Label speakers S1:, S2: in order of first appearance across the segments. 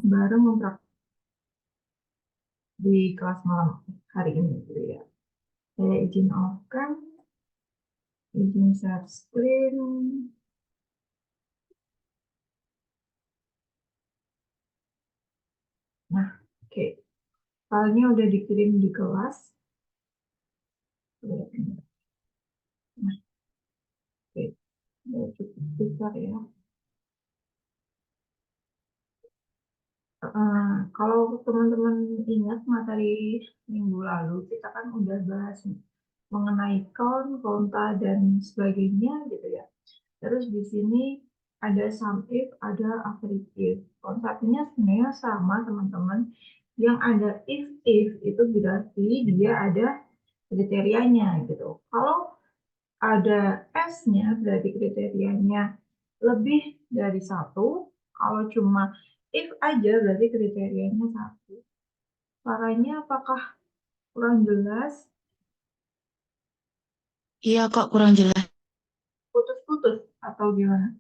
S1: baru mempraktik di kelas malam hari ini gitu ya. Saya izin off cam, izin share screen. Nah, oke. Filenya udah dikirim di kelas. Nah, oke. Udah cukup besar ya. Kalau teman-teman ingat materi minggu lalu, kita kan udah bahas mengenai count, konta, dan sebagainya gitu ya. Terus di sini ada sum if, ada average if. Konsepnya sebenarnya sama teman-teman. Yang ada if itu berarti dia ada kriterianya gitu. Kalau ada S-nya berarti kriterianya lebih dari satu. Kalau cuma if aja berarti kriterianya satu. Suaranya apakah kurang jelas?
S2: Iya kok kurang jelas.
S1: Putus-putus atau gimana?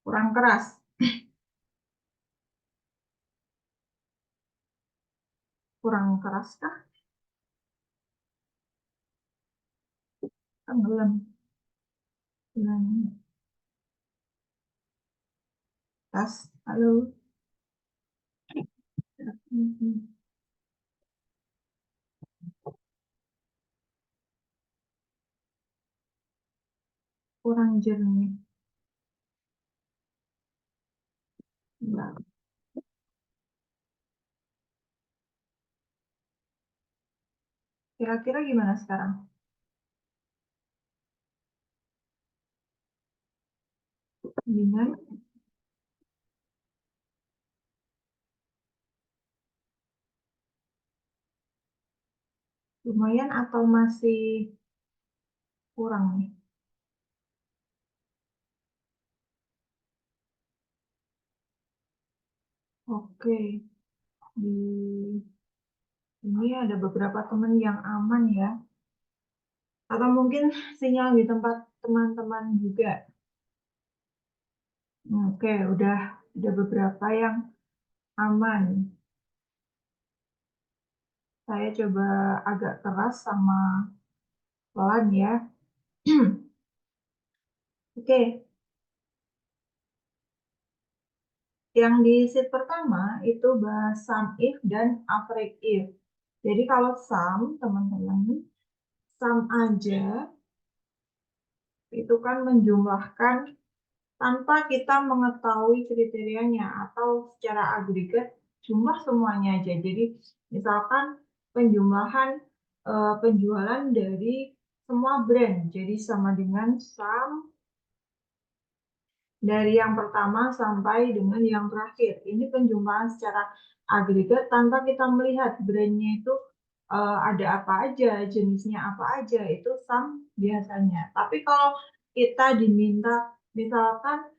S1: Kurang keras? Kurang keras kah? Tenggelam. Gimana? Tas, halo. Kurang jernih. Enggak. Kira-kira gimana sekarang? Dengan lumayan atau masih kurang nih? Oke, di ini ada beberapa teman yang aman ya. Atau mungkin sinyal di tempat teman-teman juga. Oke, udah ada beberapa yang aman. Saya coba agak keras sama pelan ya. Oke, yang di sheet pertama itu bahas sum if dan average if. Jadi kalau sum, teman-teman, sum aja itu kan menjumlahkan tanpa kita mengetahui kriterianya atau secara agregat jumlah semuanya aja. Jadi misalkan penjumlahan penjualan dari semua brand. Jadi sama dengan sum dari yang pertama sampai dengan yang terakhir. Ini penjumlahan secara agregat tanpa kita melihat brandnya itu ada apa aja, jenisnya apa aja, itu sum biasanya. Tapi kalau kita diminta misalkan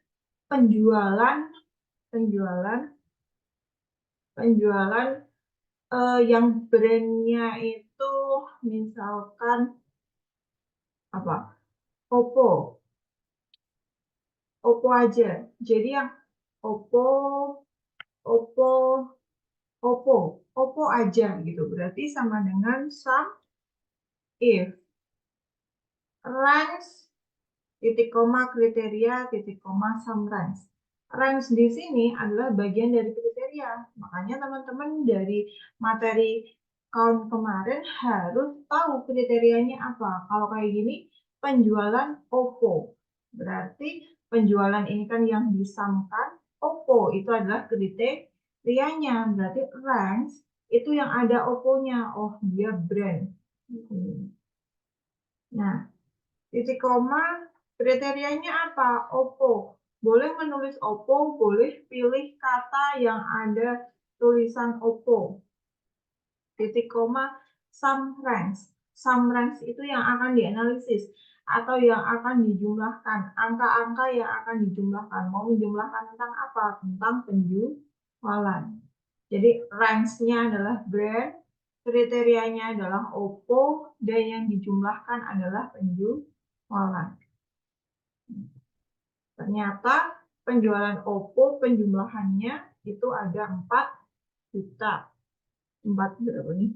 S1: penjualan penjualan penjualan yang brandnya itu misalkan apa, Oppo Oppo aja, jadi yang Oppo Oppo Oppo Oppo aja gitu, berarti sama dengan sum if range titik koma kriteria titik koma sum range. Range di sini adalah bagian dari kriteria, makanya teman-teman dari materi count kemarin harus tahu kriterianya apa. Kalau kayak gini penjualan Oppo berarti penjualan ini kan yang disamkan Oppo itu adalah kriterianya, berarti range itu yang ada Oppo-nya, oh dia brand. Nah, titik koma kriterianya apa? Oppo. Boleh menulis Oppo, boleh pilih kata yang ada tulisan Oppo. Titik koma sum range. Sum range itu yang akan dianalisis atau yang akan dijumlahkan. Angka-angka yang akan dijumlahkan. Mau menjumlahkan tentang apa? Tentang penjualan. Jadi range-nya adalah brand, kriterianya adalah Oppo, dan yang dijumlahkan adalah penjualan. Ternyata penjualan Oppo penjumlahannya itu ada 4 juta. 4 berapa nih?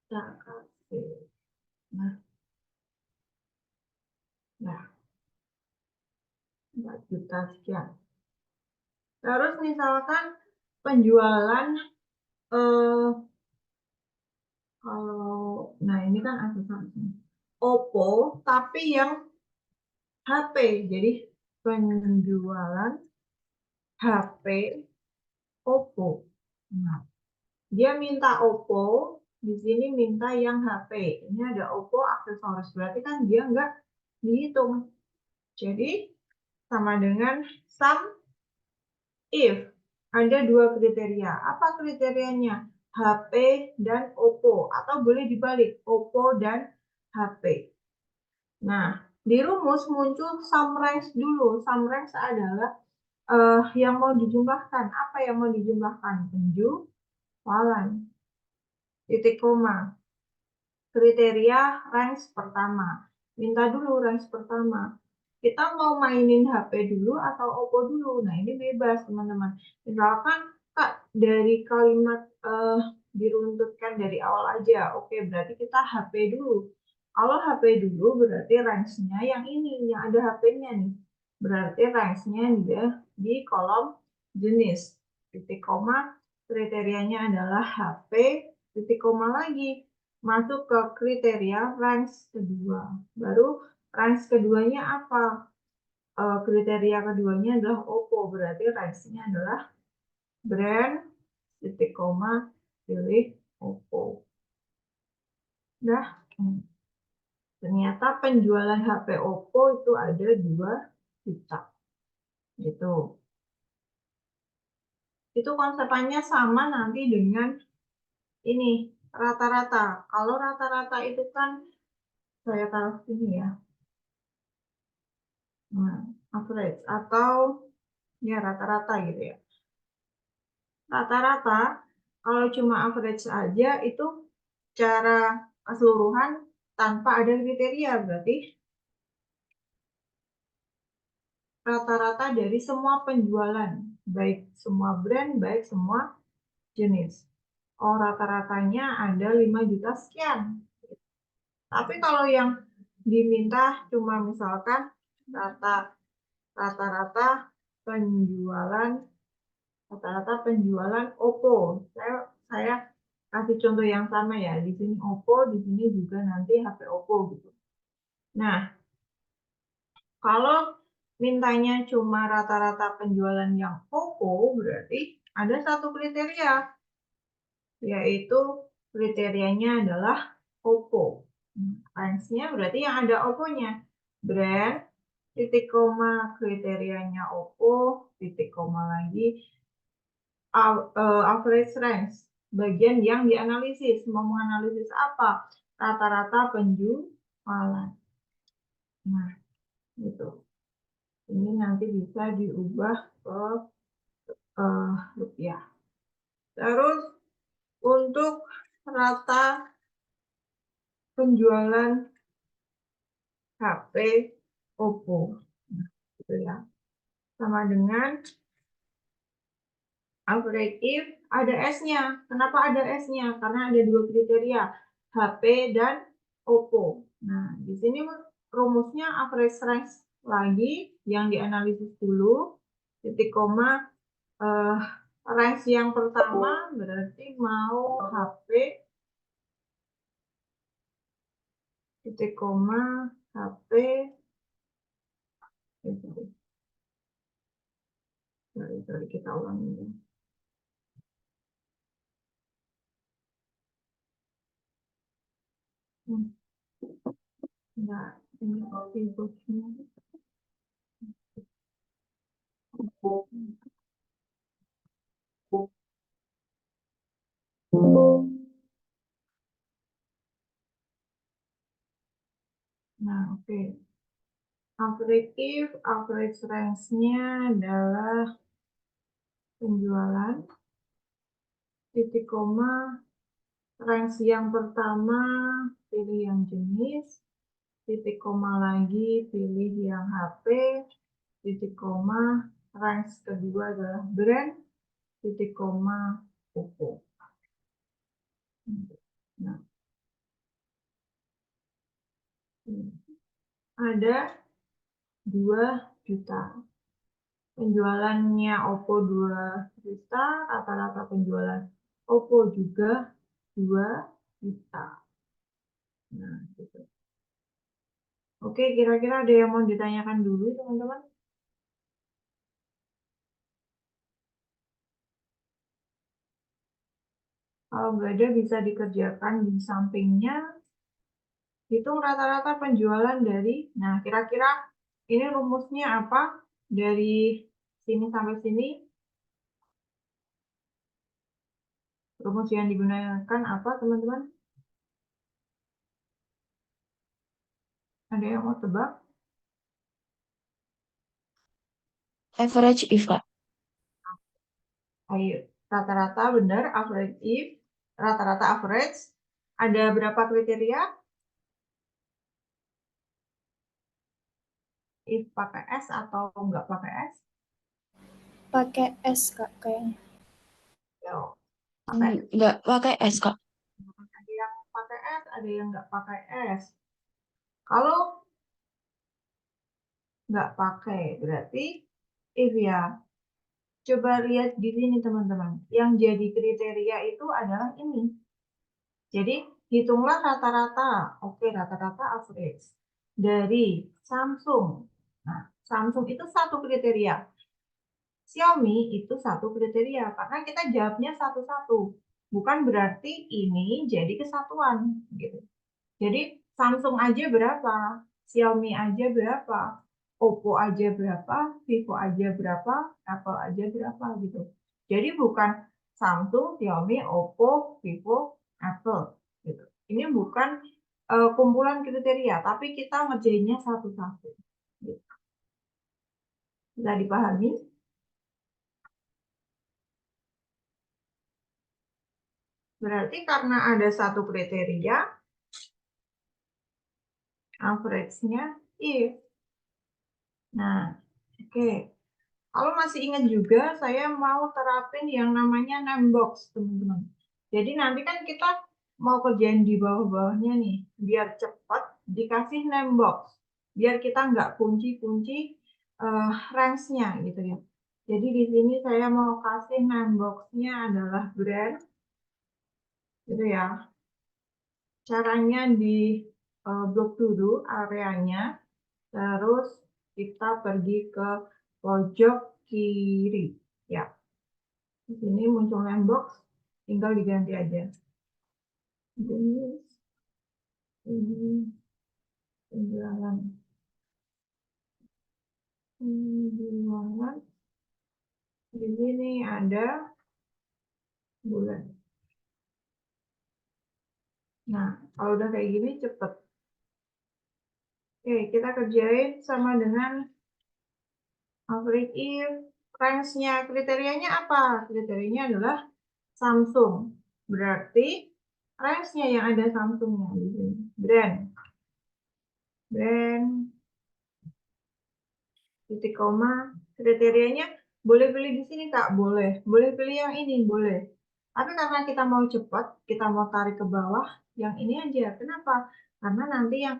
S1: Kita kasih. Nah, 4 juta sekian. Terus misalkan penjualan kalau, nah ini kan aksesoris Oppo, tapi yang HP. Jadi penjualan HP Oppo. Nah, dia minta Oppo, di sini minta yang HP. Ini ada Oppo aksesoris, berarti kan dia nggak dihitung. Jadi sama dengan sum if. Ada 2 kriteria. Apa kriterianya? HP dan Oppo. Atau boleh dibalik, Oppo dan HP. Nah, di rumus muncul sum range dulu. Sum range adalah yang mau dijumlahkan. Apa yang mau dijumlahkan? Penjualan. Titik koma. Kriteria range pertama. Minta dulu range pertama. Kita mau mainin HP dulu atau Oppo dulu? Nah, ini bebas, teman-teman. Misalkan, Kak, dari kalimat diruntutkan dari awal aja. Oke, berarti kita HP dulu. Kalau HP dulu, berarti range-nya yang ini, yang ada HP-nya nih. Berarti range-nya dia di kolom jenis. Titik koma, kriterianya adalah HP, titik koma lagi. Masuk ke kriteria range kedua. Baru range keduanya apa? Kriteria keduanya adalah Oppo, berarti range-nya adalah brand, titik koma, pilih Oppo. Nah, ternyata penjualan HP Oppo itu ada 2 juta. Gitu. Itu konsepannya sama nanti dengan ini, rata-rata. Kalau rata-rata itu kan, saya taruh sini ya. Nah, average atau ya rata-rata gitu ya. Rata-rata kalau cuma average aja itu cara keseluruhan tanpa ada kriteria, berarti rata-rata dari semua penjualan, baik semua brand, baik semua jenis. Oh, rata-ratanya ada 5 juta sekian. Tapi kalau yang diminta cuma misalkan rata-rata penjualan Oppo. Saya kasih contoh yang sama ya. Di sini Oppo, di sini juga nanti HP Oppo gitu. Nah, kalau mintanya cuma rata-rata penjualan yang Oppo, berarti ada satu kriteria, yaitu kriterianya adalah Oppo. Range-nya berarti yang ada Oppo-nya. Brand, titik koma, kriterianya Oppo, titik koma lagi, average range. Bagian yang dianalisis. Mau menganalisis apa? Rata-rata penjualan. Nah, gitu. Ini nanti bisa diubah ke rupiah. Terus untuk rata penjualan HP Oppo, gitu ya. Sama dengan average if ada S-nya. Kenapa ada S-nya? Karena ada 2 kriteria, HP dan Oppo. Nah, di sini rumusnya average range lagi yang dianalisis dulu, titik koma, range yang pertama berarti mau HP, titik koma, HP, sorry, kita ulangi ya. Nah, ini outputnya. Nah, oke. Average range-nya adalah penjualan, titik koma, range yang pertama, pilih yang jenis, titik koma lagi, pilih yang HP, titik koma, range kedua adalah brand, titik koma, Oppo. Nah, ada 2 juta. Penjualannya Oppo 2 juta, rata-rata penjualan Oppo juga 2 juta. Nah, gitu. Oke, kira-kira ada yang mau ditanyakan dulu, teman-teman? Kalau nggak ada, bisa dikerjakan di sampingnya. Hitung rata-rata penjualan dari, nah kira-kira ini rumusnya apa? Dari sini sampai sini, rumus yang digunakan apa, teman-teman? Ada yang mau tebak?
S2: Average if, Kak.
S1: Ayo, rata-rata benar, average if, rata-rata average. Ada berapa kriteria? If pakai S atau nggak pakai S?
S3: Pakai S, Kak, kayaknya.
S1: Yo, pakai
S2: Nggak pakai S, Kak.
S1: ada yang pakai S, ada yang nggak pakai S. Kalau nggak pakai, berarti if ya. Coba lihat di sini, teman-teman. Yang jadi kriteria itu adalah ini. Jadi, hitunglah rata-rata. Oke, rata-rata average. Dari Samsung. Nah, Samsung itu satu kriteria. Xiaomi itu satu kriteria. Karena kita jawabnya satu-satu. Bukan berarti ini jadi kesatuan. Gitu. Jadi, Samsung aja berapa? Xiaomi aja berapa? Oppo aja berapa? Vivo aja berapa? Apple aja berapa? Gitu. Jadi, bukan Samsung, Xiaomi, Oppo, Vivo, Apple. Gitu. Ini bukan kumpulan kriteria, tapi kita ngerjainnya satu-satu. Gitu. Bisa dipahami? Berarti karena ada satu kriteria, average-nya if. Nah, oke. Kalau masih ingat juga, saya mau terapin yang namanya name box, teman-teman. Jadi nanti kan kita mau kerjain di bawah-bawahnya nih, biar cepat dikasih name box. Biar kita nggak kunci-kunci range-nya gitu ya. Jadi di sini saya mau kasih name box-nya adalah brand, gitu ya. Caranya di blok dulu areanya, terus kita pergi ke pojok kiri. Ya, di sini muncul name box, tinggal diganti aja. Jenis ini penjualan di sini ada bulan. Nah, kalau udah kayak gini cepet. Oke, kita kerjain sama dengan average if. Range-nya, kriterianya apa? Kriterianya adalah Samsung. Berarti range-nya yang ada Samsung-nya di sini. Brand. Titik koma. Kriterianya boleh pilih di sini, Kak? Boleh. Boleh pilih yang ini? Boleh. Tapi karena kita mau cepat, kita mau tarik ke bawah, yang ini aja. Kenapa? Karena nanti yang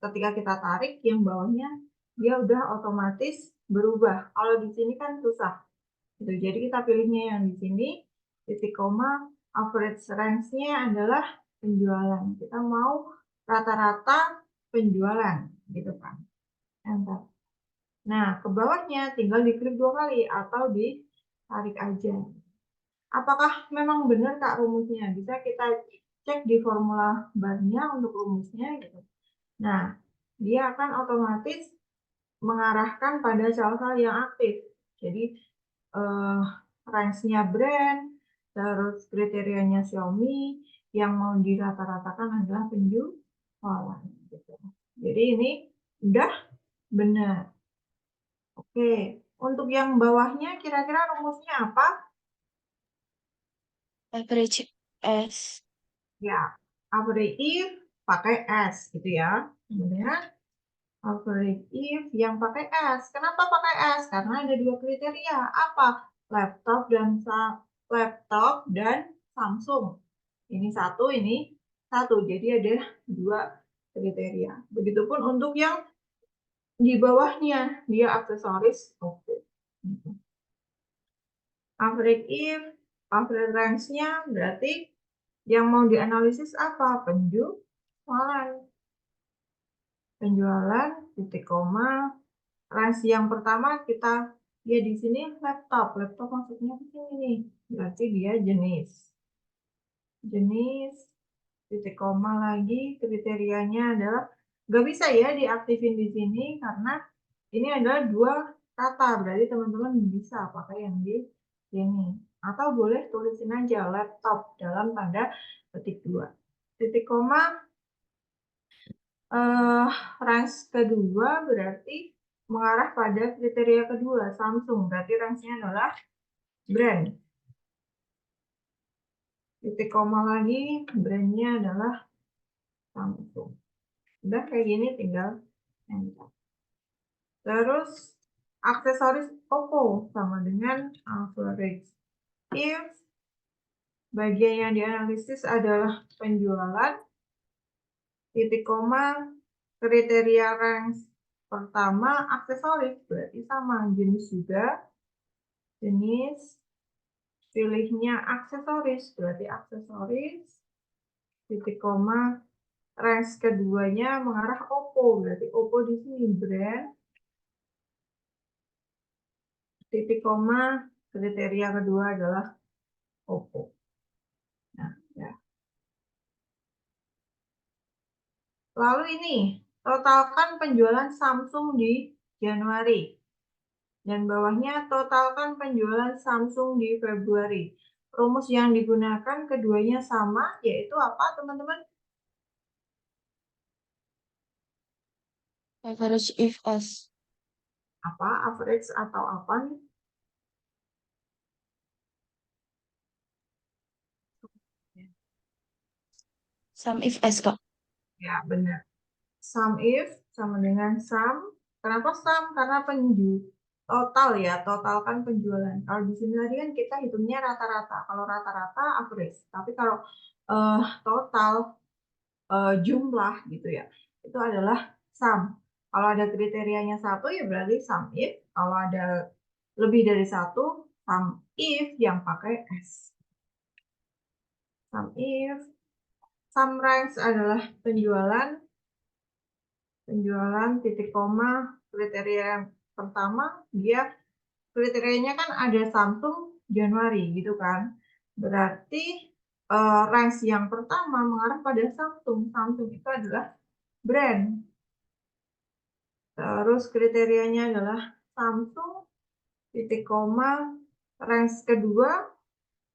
S1: ketika kita tarik, yang bawahnya dia udah otomatis berubah. Kalau di sini kan susah. Gitu. Jadi kita pilihnya yang di sini, titik koma, average range-nya adalah penjualan. Kita mau rata-rata penjualan, gitu kan. Enter. Nah, ke bawahnya tinggal diklik 2 kali atau ditarik aja. Apakah memang benar, Kak, rumusnya? Bisa kita cek di formula barnya untuk rumusnya gitu. Nah, dia akan otomatis mengarahkan pada sel-sel yang aktif. Jadi range-nya brand, terus kriterianya Xiaomi, yang mau dirata-ratakan adalah penjualan. Gitu. Jadi ini udah benar. Oke, untuk yang bawahnya kira-kira rumusnya apa?
S2: Average S.
S1: Ya, average if pakai S gitu ya. Kemudian Average if yang pakai S. Kenapa pakai S? Karena ada dua kriteria. Apa? Laptop dan Samsung. Ini satu, ini satu. Jadi ada dua kriteria. Begitupun untuk yang di bawahnya, dia aksesoris oke. Average if, average range-nya berarti yang mau dianalisis apa? Penjualan, titik koma, range yang pertama kita ya di sini laptop maksudnya di sini nih, berarti dia jenis, titik koma lagi kriterianya adalah nggak bisa ya diaktifin di sini karena ini adalah dua kata, berarti teman-teman bisa pakai yang di sini atau boleh tulisin aja laptop dalam tanda petik 2 titik koma. Range kedua berarti mengarah pada kriteria kedua, Samsung. Berarti range-nya adalah brand. Titik koma lagi, brand-nya adalah Samsung. Udah kayak gini tinggal enter. Terus aksesoris Oppo sama dengan average. If bagian yang dianalisis adalah penjualan, titik koma, kriteria range pertama aksesoris, berarti sama jenis juga. Jenis, pilihnya aksesoris, berarti aksesoris, titik koma, range keduanya mengarah Oppo, berarti Oppo di sini brand, titik koma, kriteria kedua adalah Oppo. Nah, ya. Lalu ini, totalkan penjualan Samsung di Januari. Dan bawahnya totalkan penjualan Samsung di Februari. Rumus yang digunakan keduanya sama, yaitu apa teman-teman?
S2: Average if S.
S1: Apa? Average atau apa nih?
S2: Sum if S, Kak.
S1: Ya, benar. Sum if sama dengan sum. Kenapa sum? Karena total ya, totalkan penjualan. Kalau di sini tadi kan kita hitungnya rata-rata. Kalau rata-rata average. Tapi kalau total jumlah gitu ya, itu adalah sum. Kalau ada kriterianya satu ya berarti sum if. Kalau ada lebih dari satu, sum if yang pakai S. Sum if. Sum range adalah penjualan, titik koma, kriteria yang pertama, dia kriterianya kan ada Samsung Januari gitu kan. Berarti range yang pertama mengarah pada Samsung. Samsung itu adalah brand. Terus kriterianya adalah Samsung, titik koma, range kedua,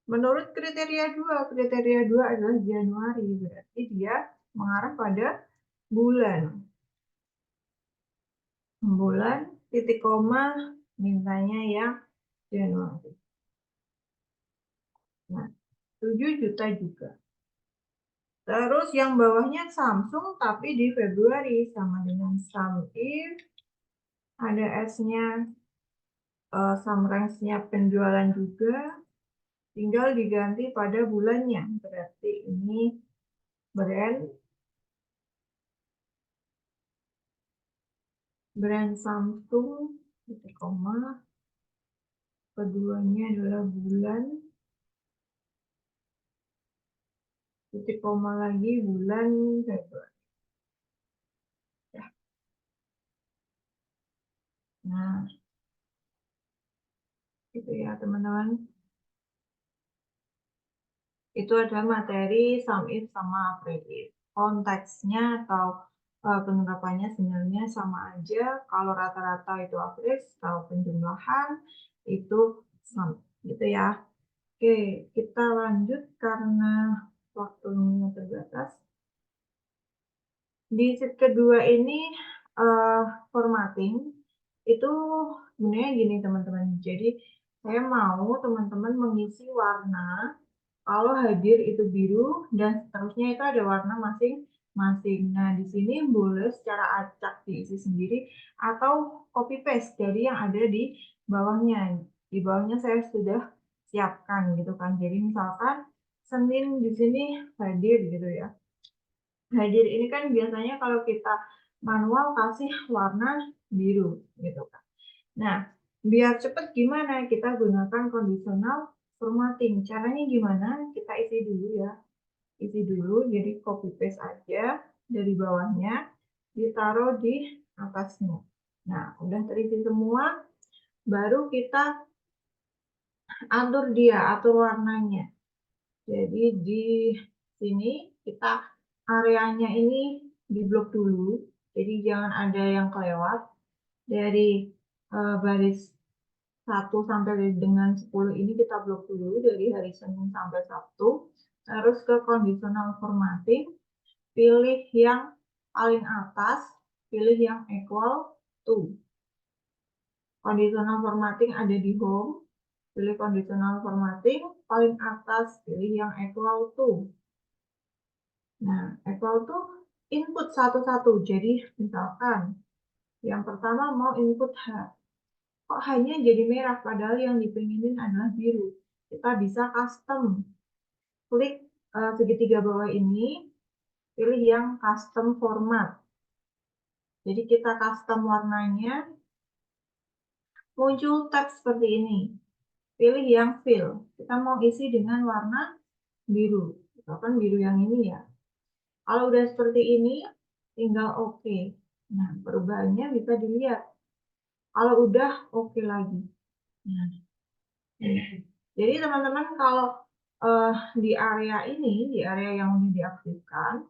S1: menurut kriteria 2 adalah Januari. Berarti dia mengarah pada bulan. Titik koma, mintanya yang Januari. Nah, 7 juta juga. Terus yang bawahnya Samsung tapi di Februari sama dengan sum if, ada S-nya, sum range-nya penjualan juga, tinggal diganti pada bulannya. Berarti ini brand Samsung, titik koma, keduanya adalah bulan, titik koma lagi bulan Februari. Ya. Nah, itu ya teman-teman. Itu adalah materi sum if sama average if. Konteksnya atau penerapannya sebenarnya sama aja. Kalau rata-rata itu average, kalau penjumlahan itu sum, gitu ya. Oke, kita lanjut karena waktunya terbatas. Di sheet kedua ini formatting itu sebenarnya gini teman-teman. Jadi saya mau teman-teman mengisi warna. Kalau hadir itu biru dan seterusnya itu ada warna masing. Nah, di sini boleh secara acak diisi sendiri atau copy paste dari yang ada di bawahnya. Di bawahnya saya sudah siapkan gitu kan. Jadi misalkan Senin di sini hadir gitu ya. Hadir ini kan biasanya kalau kita manual kasih warna biru gitu kan. Nah, biar cepet gimana? Kita gunakan conditional formatting. Caranya gimana? Kita isi dulu ya. Isi dulu, jadi copy paste aja dari bawahnya, ditaruh di atasnya. Nah, udah terisi semua, baru kita atur warnanya. Jadi di sini kita areanya ini diblok dulu, jadi jangan ada yang kelewat. Dari baris 1 sampai dengan 10 ini kita blok dulu dari hari Senin sampai Sabtu. Terus ke conditional formatting, pilih yang paling atas, pilih yang equal to. Conditional formatting ada di home, pilih conditional formatting, paling atas pilih yang equal to. Nah, equal to input satu-satu. Jadi misalkan yang pertama mau input H. Kok hanya jadi merah padahal yang dipinginin adalah biru. Kita bisa custom. Klik segitiga bawah ini, pilih yang custom format. Jadi kita custom warnanya, muncul teks seperti ini. Pilih yang fill. Kita mau isi dengan warna biru. Misalkan biru yang ini ya. Kalau udah seperti ini, tinggal oke. Nah, perubahannya bisa dilihat. Kalau udah oke lagi. Nah, jadi teman-teman kalau di area ini, di area yang udah diaktifkan,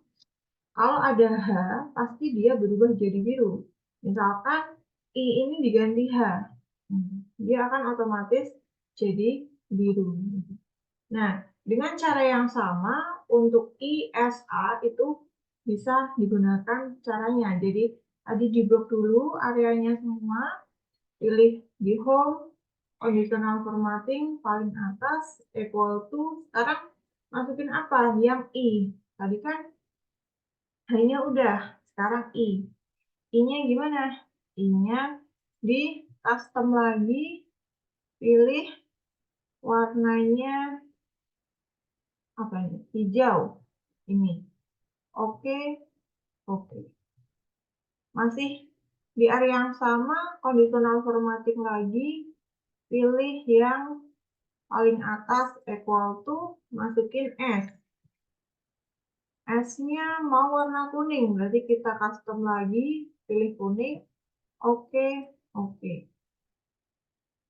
S1: kalau ada H, pasti dia berubah jadi biru. Misalkan I ini diganti H, dia akan otomatis jadi biru. Nah, dengan cara yang sama, untuk ISA itu bisa digunakan caranya. Jadi, tadi diblok dulu areanya semua, pilih di home, conditional formatting, paling atas, equal to, sekarang masukin apa? Yang I. Tadi kan hanya udah, sekarang I. I-nya gimana? I-nya di custom lagi, pilih warnanya apa ini? Hijau. Ini. Oke, oke. Masih di area yang sama, conditional formatting lagi, pilih yang paling atas equal to, masukin S. S-nya mau warna kuning, berarti kita custom lagi, pilih kuning, oke, oke.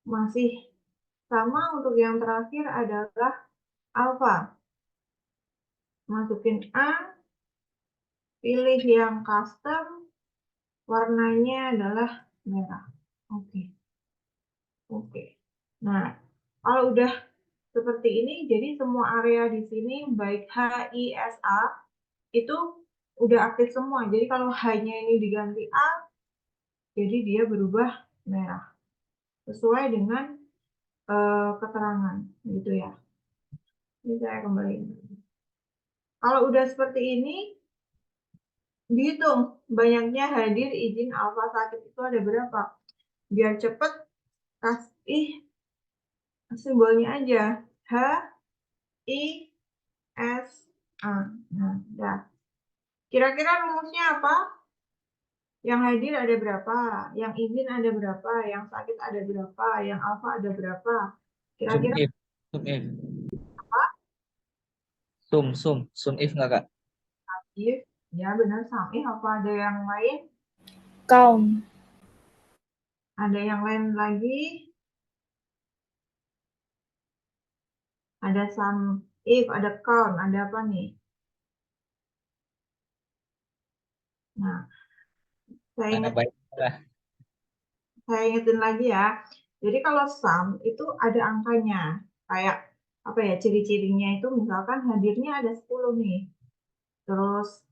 S1: Masih sama untuk yang terakhir adalah alpha. Masukin A, pilih yang custom, warnanya adalah merah. Oke. Oke. Nah, kalau udah seperti ini, jadi semua area di sini, baik H, I, S, A, itu udah aktif semua. Jadi kalau H-nya ini diganti A, jadi dia berubah merah. Sesuai dengan keterangan, gitu ya. Ini saya kembali. Kalau udah seperti ini, dihitung banyaknya hadir izin alfa sakit itu ada berapa. Biar cepet, kasih simbolnya aja. H, I, S, A. Nah, dah. Kira-kira rumusnya apa? Yang hadir ada berapa? Yang izin ada berapa? Yang sakit ada berapa? Yang alfa ada berapa? Kira-kira
S4: Sum if nggak Kak?
S1: aktif? Ya benar, sampai apa ada yang lain?
S3: Count.
S1: Ada yang lain lagi? Ada sum if, ada count, ada apa nih? Nah, saya ingetin lagi ya. Jadi kalau sum itu ada angkanya. Kayak apa ya, ciri-cirinya itu misalkan hadirnya ada 10 nih. Terus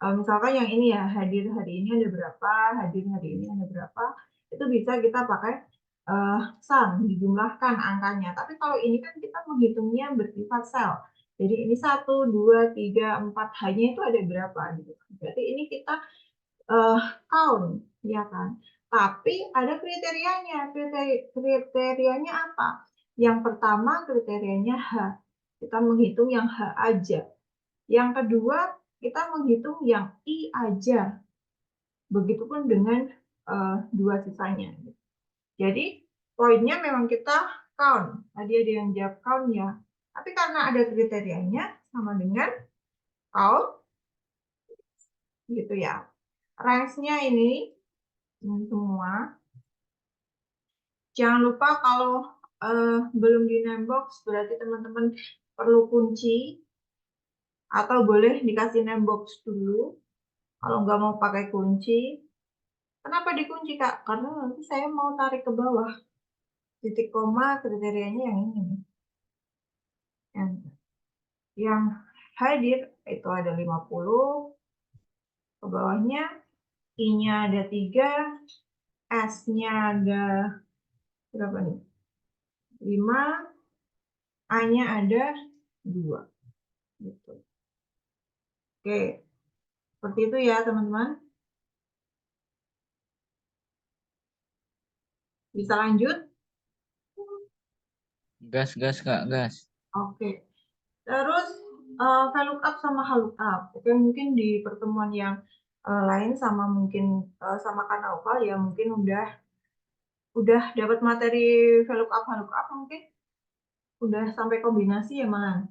S1: misalkan yang ini ya, hadir hari ini ada berapa, hadir hari ini ada berapa, itu bisa kita pakai sum, dijumlahkan angkanya. Tapi kalau ini kan kita menghitungnya bersifat sel. Jadi ini 1, 2, 3, 4, hanya itu ada berapa gitu. Berarti ini kita count, ya kan? Tapi ada kriterianya. Kriterianya apa? Yang pertama kriterianya H. Kita menghitung yang H aja. Yang kedua, kita menghitung yang I aja. Begitupun dengan dua sisanya. Jadi, poinnya memang kita count. Tadi ada yang jawab count ya. Tapi karena ada kriterianya, sama dengan count, gitu ya. Range-nya ini semua. Jangan lupa kalau belum di name box, berarti teman-teman perlu kunci. Atau boleh dikasih name box dulu. Kalau nggak mau pakai kunci. Kenapa dikunci, Kak? Karena nanti saya mau tarik ke bawah. Titik koma kriterianya yang ini. Yang hadir itu ada 50. Ke bawahnya I-nya ada 3. S-nya ada berapa nih? 5. A-nya ada 2. Gitu. Oke. Seperti itu ya, teman-teman. Bisa lanjut?
S4: Gas, Kak, gas.
S1: Oke. Terus VLOOKUP sama HLOOKUP. Oke, mungkin di pertemuan yang lain sama mungkin sama Kak Naufal ya mungkin udah dapat materi VLOOKUP HLOOKUP mungkin udah sampai kombinasi ya malah.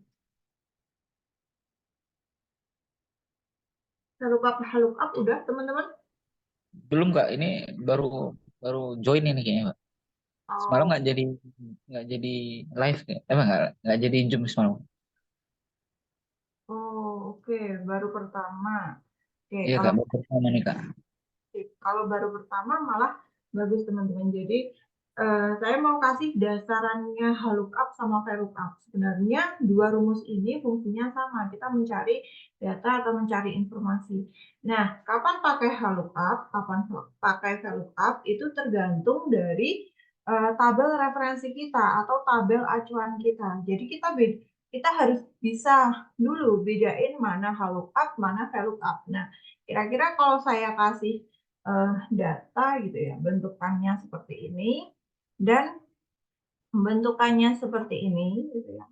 S1: VLOOKUP HLOOKUP udah teman-teman?
S4: Belum Kak, ini baru join ini kayaknya Pak. Semalam
S1: Oh,
S4: nggak jadi live kayak. Emang nggak jadi Zoom semalam.
S1: oke. Baru pertama. Oke,
S4: Iya Kak, baru pertama nih Kak.
S1: kalau baru pertama malah bagus teman-teman. Jadi saya mau kasih dasarannya HLOOKUP sama VLOOKUP. Sebenarnya dua rumus ini fungsinya sama. Kita mencari data atau mencari informasi. Nah, kapan pakai HLOOKUP, kapan pakai VLOOKUP itu tergantung dari tabel referensi kita atau tabel acuan kita. Jadi kita harus bisa dulu bedain mana HLOOKUP, mana VLOOKUP. Nah, kira-kira kalau saya kasih data gitu ya, bentukannya seperti ini dan bentukannya seperti ini gitu ya.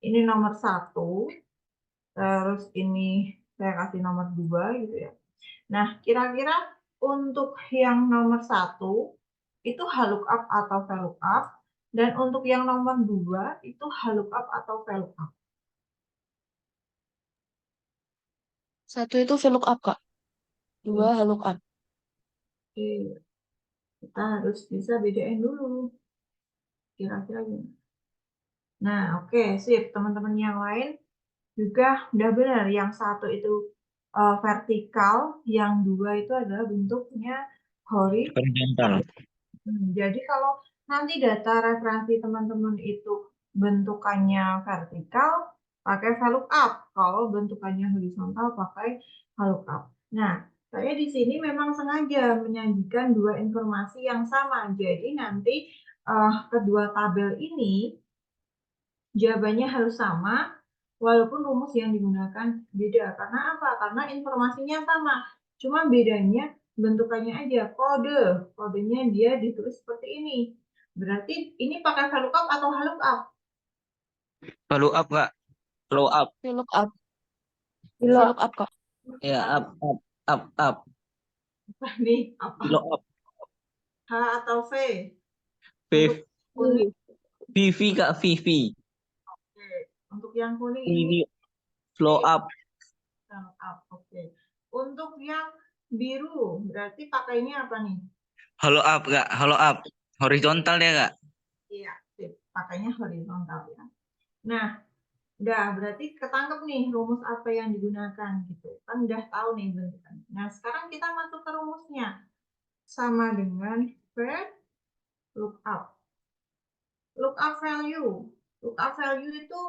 S1: Ini nomor 1, terus ini saya kasih nomor 2 gitu ya. Nah, kira-kira untuk yang nomor 1 itu HLOOKUP atau VLOOKUP dan untuk yang nomor 2 itu HLOOKUP atau VLOOKUP.
S2: 1 itu VLOOKUP, Kak. 2 HLOOKUP.
S1: Oke, kita harus bisa bedain dulu. Kira-kira gimana? Nah, oke, sip. Teman-teman yang lain juga udah benar. Yang 1 itu vertikal, yang 2 itu adalah bentuknya horizontal.
S4: Horizontal.
S1: Jadi kalau nanti data referensi teman-teman itu bentukannya vertikal, pakai VLOOKUP. Kalau bentukannya horizontal, pakai HLOOKUP. Nah, saya di sini memang sengaja menyajikan dua informasi yang sama. Jadi nanti kedua tabel ini jawabannya harus sama, walaupun rumus yang digunakan beda. Karena apa? Karena informasinya sama. Cuma bedanya bentukannya aja. Kodenya dia ditulis seperti ini. Berarti ini pakai VLOOKUP atau HLOOKUP?
S4: Follow up Kak. Follow up.
S2: VLOOKUP.
S3: Bilo.
S2: VLOOKUP, Kak.
S4: Ya, up.
S1: Apa nih? Apa?
S4: Follow up.
S1: H atau V?
S4: PV.
S1: Kuning.
S4: VV Kak, VV.
S1: Oke. Untuk yang kuning ini
S4: VV. Flow up.
S1: VLOOKUP. Oke. Untuk yang biru, berarti pakainya apa nih?
S4: Follow up Kak, follow up. Horizontal ya Kak.
S1: Iya, sip. Pakainya horizontal ya. Nah, udah berarti ketangkep nih rumus apa yang digunakan gitu. Kan udah tahu nih bentukannya. Nah, sekarang kita masuk ke rumusnya. Sama dengan VLOOKUP. Lookup value. Lookup value itu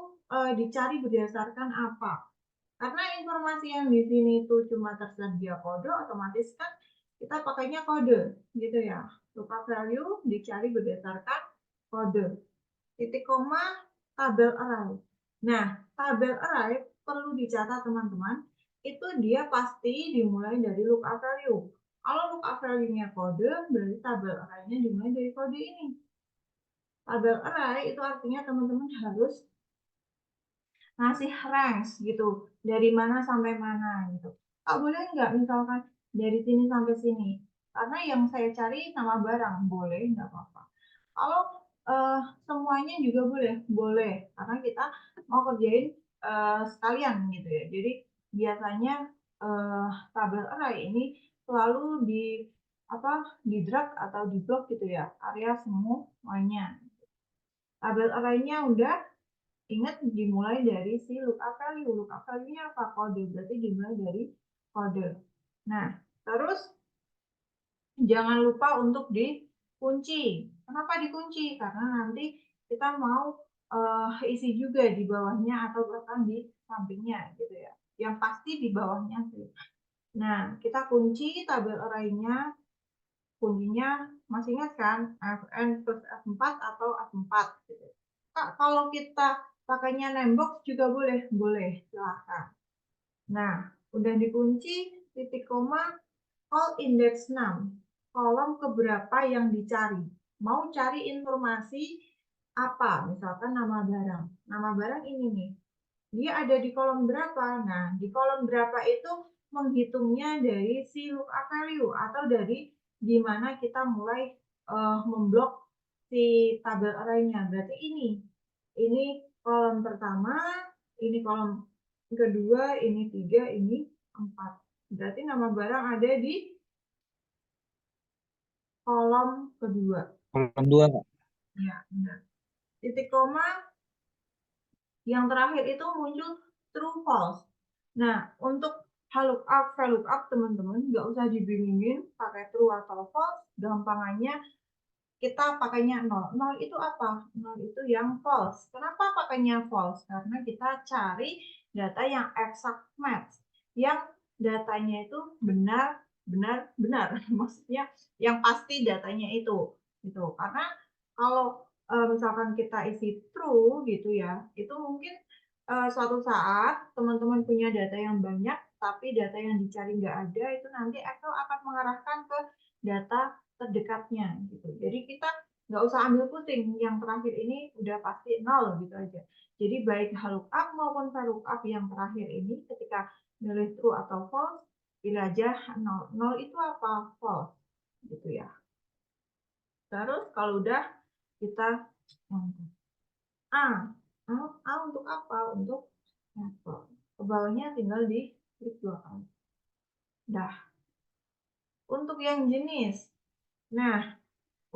S1: dicari berdasarkan apa? Karena informasi yang di sini itu cuma tersedia kode, otomatis kan kita pakainya kode, gitu ya. Lookup value dicari berdasarkan kode. Titik koma, tabel array. Nah, tabel array perlu dicatat teman-teman, itu dia pasti dimulai dari lookup value. Kalau lookup value-nya kode, berarti tabel array-nya dimulai dari kode ini. Tabel array itu artinya teman-teman harus ngasih range gitu, dari mana sampai mana gitu. Boleh nggak misalkan dari sini sampai sini? Karena yang saya cari nama barang, boleh nggak apa-apa. Kalau semuanya juga boleh, boleh. Karena kita mau kerjain sekalian gitu ya. Jadi biasanya tabel array ini selalu di drag atau di blok gitu ya, area semuanya. Tabel array-nya udah, ingat dimulai dari si lookup value. Lookup value-nya apa? Kode. Berarti dimulai dari kode. Nah, terus jangan lupa untuk dikunci. Kenapa dikunci? Karena nanti kita mau isi juga di bawahnya atau bahkan di sampingnya gitu ya. Yang pasti di bawahnya sih. Nah, kita kunci tabel array-nya. Kuncinya masih ingat kan? Fn plus F4 atau F4 gitu. Kak, kalau kita pakainya nembok juga boleh, boleh, silahkan. Nah, udah dikunci, titik koma, call index 6, kolom keberapa yang dicari. Mau cari informasi apa? Misalkan nama barang. Nama barang ini nih. Dia ada di kolom berapa? Nah, di kolom berapa itu menghitungnya dari si lookup value atau dari di mana kita mulai memblok si tabel array-nya. Berarti ini kolom pertama, ini kolom kedua, ini 3, ini 4. Berarti nama barang ada di kolom kedua.
S4: Kolom 2, Kak.
S1: Ya, benar. Titik koma yang terakhir itu muncul true false. Nah, untuk lookup, VLOOKUP teman-teman nggak usah dibingungin pakai true atau false, gampangannya kita pakainya 0. 0 itu apa? 0 itu yang false. Kenapa pakainya false? Karena kita cari data yang exact match, yang datanya itu benar. Maksudnya yang pasti datanya itu. Gitu. Karena kalau misalkan kita isi true gitu ya, itu mungkin suatu saat teman-teman punya data yang banyak, tapi data yang dicari nggak ada, itu nanti Excel akan mengarahkan ke data terdekatnya gitu. Jadi kita nggak usah ambil pusing, yang terakhir ini udah pasti 0 gitu aja. Jadi baik lookup maupun VLOOKUP yang terakhir ini ketika milih true atau false, pilih aja 0. 0 itu apa? False gitu ya. Terus kalau udah kita A untuk apa? Untuk network. Ke bawahnya tinggal di klik 2 kali. Dah. Untuk yang jenis. Nah,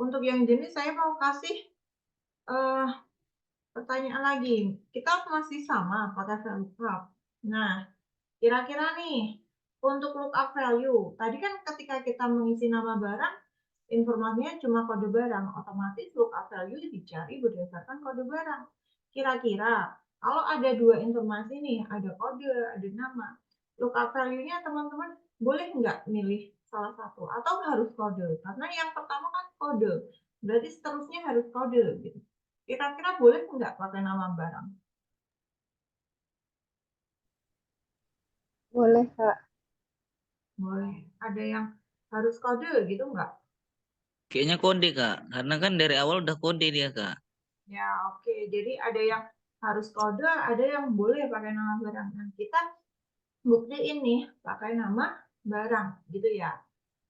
S1: untuk yang jenis saya mau kasih pertanyaan lagi. Kita masih sama pakai VLOOKUP. Nah, kira-kira nih untuk lookup value. Tadi kan ketika kita mengisi nama barang, informasinya cuma kode barang, otomatis lookup value dicari berdasarkan kode barang. Kira-kira kalau ada dua informasi nih, ada kode, ada nama, lookup value-nya teman-teman boleh nggak milih salah satu atau harus kode? Karena yang pertama kan kode, berarti seterusnya harus kode gitu. Kira-kira boleh nggak pakai nama barang?
S3: Boleh, Kak.
S1: Boleh. Ada yang harus kode gitu nggak?
S5: Kayaknya kode, Kak. Karena kan dari awal udah kode dia, Kak.
S1: Ya, oke. Jadi ada yang harus kode, ada yang boleh pakai nama barang. Nah, kita buktiin nih pakai nama barang gitu ya.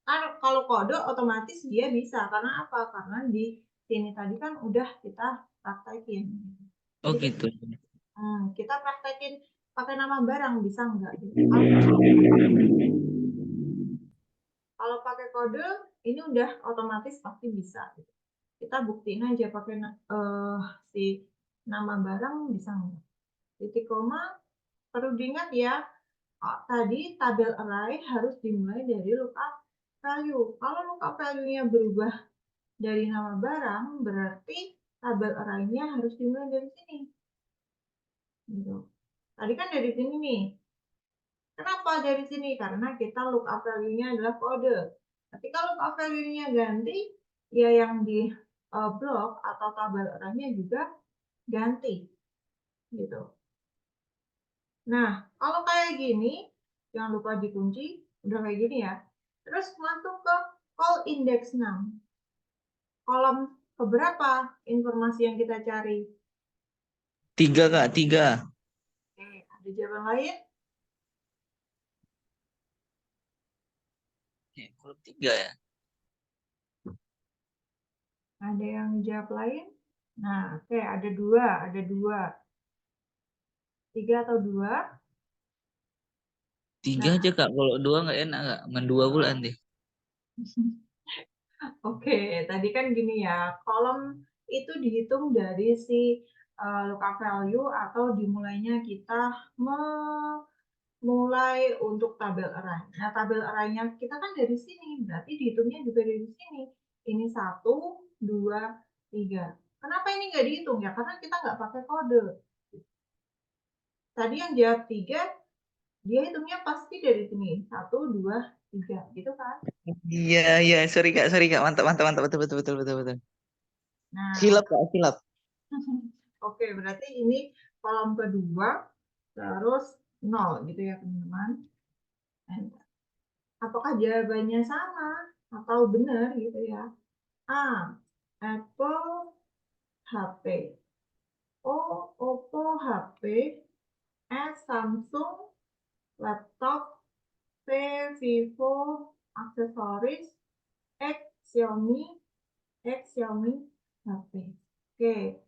S1: Kan kalau kode otomatis dia bisa. Karena apa? Karena di sini tadi kan udah kita praktekin.
S5: Oh
S1: Jadi
S5: gitu.
S1: kita praktekin pakai nama barang bisa nggak? Kalau pakai kode ini udah otomatis pasti bisa. Kita buktiin aja pakai si nama barang bisa nggak? Titik koma perlu diingat ya, tadi tabel array harus dimulai dari lookup value. Kalau lookup value-nya berubah dari nama barang, berarti tabel array-nya harus dimulai dari sini. Gitu. Tadi kan dari sini nih. Kenapa dari sini? Karena kita lookup value-nya adalah kode. Tapi kalau lookup value-nya ganti, ya yang di blok atau tabel array-nya juga ganti. Gitu. Nah, kalau kayak gini, jangan lupa dikunci, udah kayak gini ya. Terus masuk ke call index 6. Kolom keberapa informasi yang kita cari?
S5: 3 Kak, 3.
S1: Oke, ada jawaban lain?
S5: Kolom 3 ya.
S1: Ada yang jawab lain? Nah, oke, ada dua. 3 atau 2?
S5: 3
S1: Nah,
S5: aja Kak, kalau 2 nggak enak Kak, mendua bulan deh.
S1: oke, tadi kan gini ya, kolom itu dihitung dari si lookup value atau dimulainya kita memulai untuk tabel array. Nah, tabel array-nya kita kan dari sini, berarti dihitungnya juga dari sini. Ini 1, 2, 3. Kenapa ini nggak dihitung ya? Karena kita nggak pakai kode. Tadi yang jawab 3, dia hitungnya pasti dari sini. 1, 2, 3. Gitu kan?
S5: Iya, sorry Kak, mantap, betul.
S1: Nah,
S5: Silap Kak, silap.
S1: oke, berarti ini kolom kedua, terus 0 gitu ya teman-teman. Apakah jawabannya sama atau benar gitu ya? A. Apple HP. O. Oppo HP. S. Samsung laptop. V. Vivo aksesoris. X. Xiaomi. HP. Oke,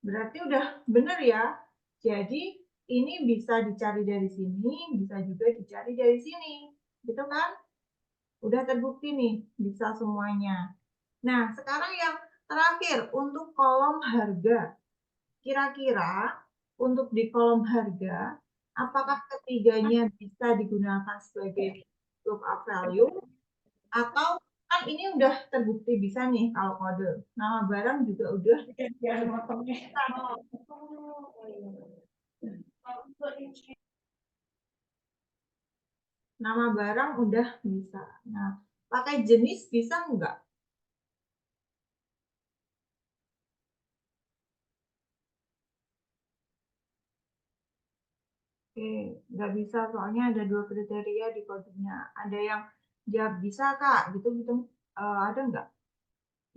S1: berarti udah benar ya. Jadi ini bisa dicari dari sini, bisa juga dicari dari sini. Gitu kan? Udah terbukti nih, bisa semuanya. Nah, sekarang yang terakhir untuk kolom harga. Kira-kira untuk di kolom harga, apakah ketiganya bisa digunakan sebagai lookup value atau kan ini udah terbukti bisa nih kalau kode. Nama barang juga udah. Nama barang udah bisa. Nah, pakai jenis bisa enggak? Oke, nggak bisa soalnya ada 2 kriteria di kodenya. Ada yang jawab bisa kak, gitu gitu. Ada nggak?